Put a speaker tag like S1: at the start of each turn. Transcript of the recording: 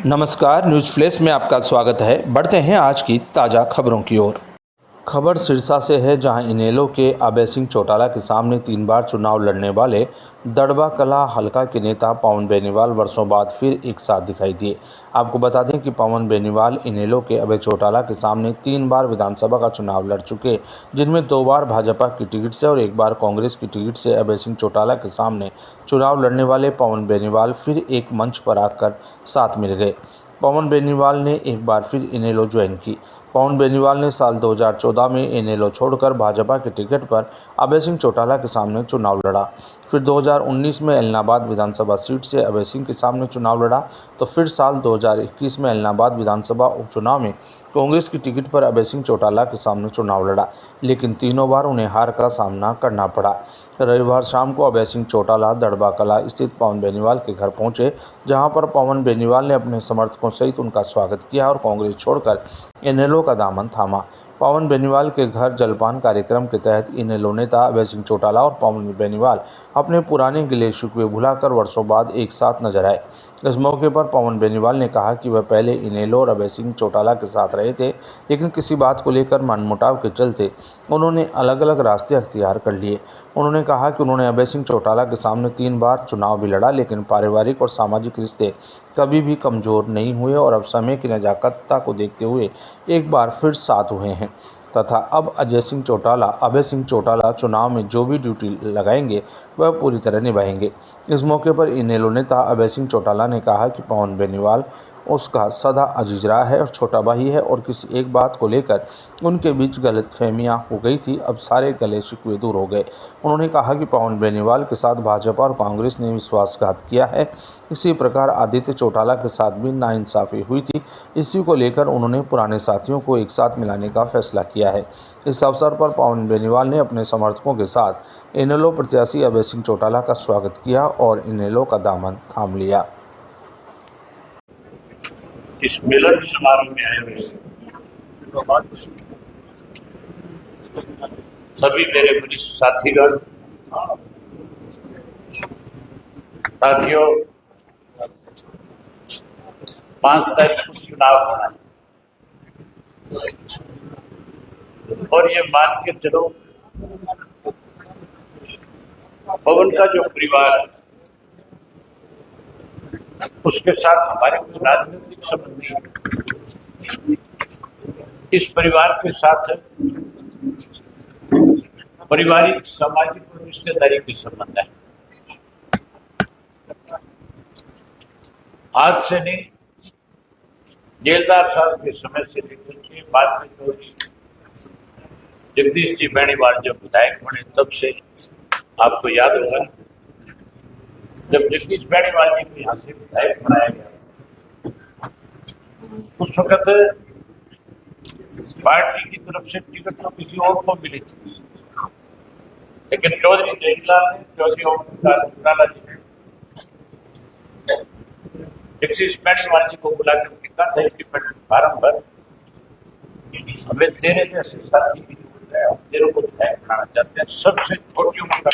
S1: नमस्कार, news flash में आपका स्वागत है। बढ़ते हैं आज की ताज़ा खबरों की ओर। खबर सिरसा से है, जहां इनेलो के अभय सिंह चौटाला के सामने 3 बार चुनाव लड़ने वाले दड़बा कला हलका के नेता पवन बेनीवाल वर्षों बाद फिर एक साथ दिखाई दिए। आपको बता दें कि पवन बेनीवाल इनेलो के अभय चौटाला के सामने 3 बार विधानसभा का चुनाव लड़ चुके, जिनमें 2 बार भाजपा की टिकट से और 1 बार कांग्रेस की टिकट से अभय सिंह चौटाला के सामने चुनाव लड़ने वाले पवन बेनीवाल फिर एक मंच पर आकर साथ मिल गए। पवन बेनीवाल ने एक बार फिर इनेलो ज्वाइन की। पवन बेनीवाल ने साल 2014 में इनेलो छोड़कर भाजपा के टिकट पर अभय सिंह चौटाला के सामने चुनाव लड़ा। फिर 2019 में एलनाबाद विधानसभा सीट से अभय सिंह के सामने चुनाव लड़ा, तो फिर साल 2021 में एलनाबाद विधानसभा उपचुनाव में कांग्रेस की टिकट पर अभय सिंह चौटाला के सामने चुनाव लड़ा, लेकिन तीनों बार उन्हें हार का सामना करना पड़ा। रविवार शाम को अभय सिंह चौटाला दड़बा कला स्थित पवन बेनीवाल के घर पहुंचे, जहां पर पवन बेनीवाल ने अपने समर्थकों सहित उनका स्वागत किया और कांग्रेस छोड़कर इनेलो का दामन थामा। पवन बेनीवाल के घर जलपान कार्यक्रम के तहत इनेलो नेता अभय सिंह चौटाला और पवन बेनीवाल अपने पुराने गिले शिकवे भुलाकर वर्षों बाद एक साथ नजर आए। इस मौके पर पवन बेनीवाल ने कहा कि वह पहले इनेलो और अभय सिंह चौटाला के साथ रहे थे, लेकिन किसी बात को लेकर मनमुटाव के चलते उन्होंने अलग अलग रास्ते अख्तियार कर लिए। उन्होंने कहा कि उन्होंने अभय सिंह चौटाला के सामने 3 बार चुनाव भी लड़ा, लेकिन पारिवारिक और सामाजिक रिश्ते कभी भी कमज़ोर नहीं हुए और अब समय की नज़ाकतता को देखते हुए एक बार फिर साथ हुए हैं तथा अब अभय सिंह चौटाला चुनाव में जो भी ड्यूटी लगाएंगे वह पूरी तरह निभाएंगे। इस मौके पर इनेलो नेता अभय सिंह चौटाला ने कहा कि पवन बेनीवाल उसका सदा अजीज रहा है और छोटा भाई है और किसी एक बात को लेकर उनके बीच गलतफहमियां हो गई थी, अब सारे गले शिकवे दूर हो गए। उन्होंने कहा कि पवन बेनीवाल के साथ भाजपा और कांग्रेस ने विश्वासघात किया है, इसी प्रकार आदित्य चौटाला के साथ भी नाइंसाफ़ी हुई थी। इसी को लेकर उन्होंने पुराने साथियों को एक साथ मिलाने का फैसला किया है। इस अवसर पर पवन बेनीवाल ने अपने समर्थकों के साथ इनेलो प्रत्याशी अभय सिंह चौटाला का स्वागत किया और इनेलो का दामन थाम लिया।
S2: इस मिलन समारोह में आए हुए सभी मेरे वरिष्ठ साथियों, 5 तारीख को चुनाव होना है और ये मान के चलो, पवन का जो परिवार है उसके साथ हमारे कोई राजनीतिक संबंध नहीं है। इस परिवार के साथ पारिवारिक, सामाजिक और रिश्तेदारी के संबंध है। आज से नहीं, जेलदार साहब के समय से लेकर के बाद में चौधरी जगदीश जी बेनीवाल जब विधायक बने तब से आपको याद होगा, जब जगदीश बेनीवाल जी को यहाँ से विधायक बनाया गया, उस वक्त पार्टी की तरफ से टिकट तो किसी और को मिली थी, लेकिन चौधरी जयलाल ने, चौधरी ओम प्रकाश चौटाला जी ने जगदीश बेनीवाल जी को बुलाकर कहा था इंडिपेंडेंट फार्म पर, हमें तेरे जैसे साथी की जरूरत है, तेरे को विधायक बनाना चाहते हैं, सबसे छोटी उम्र का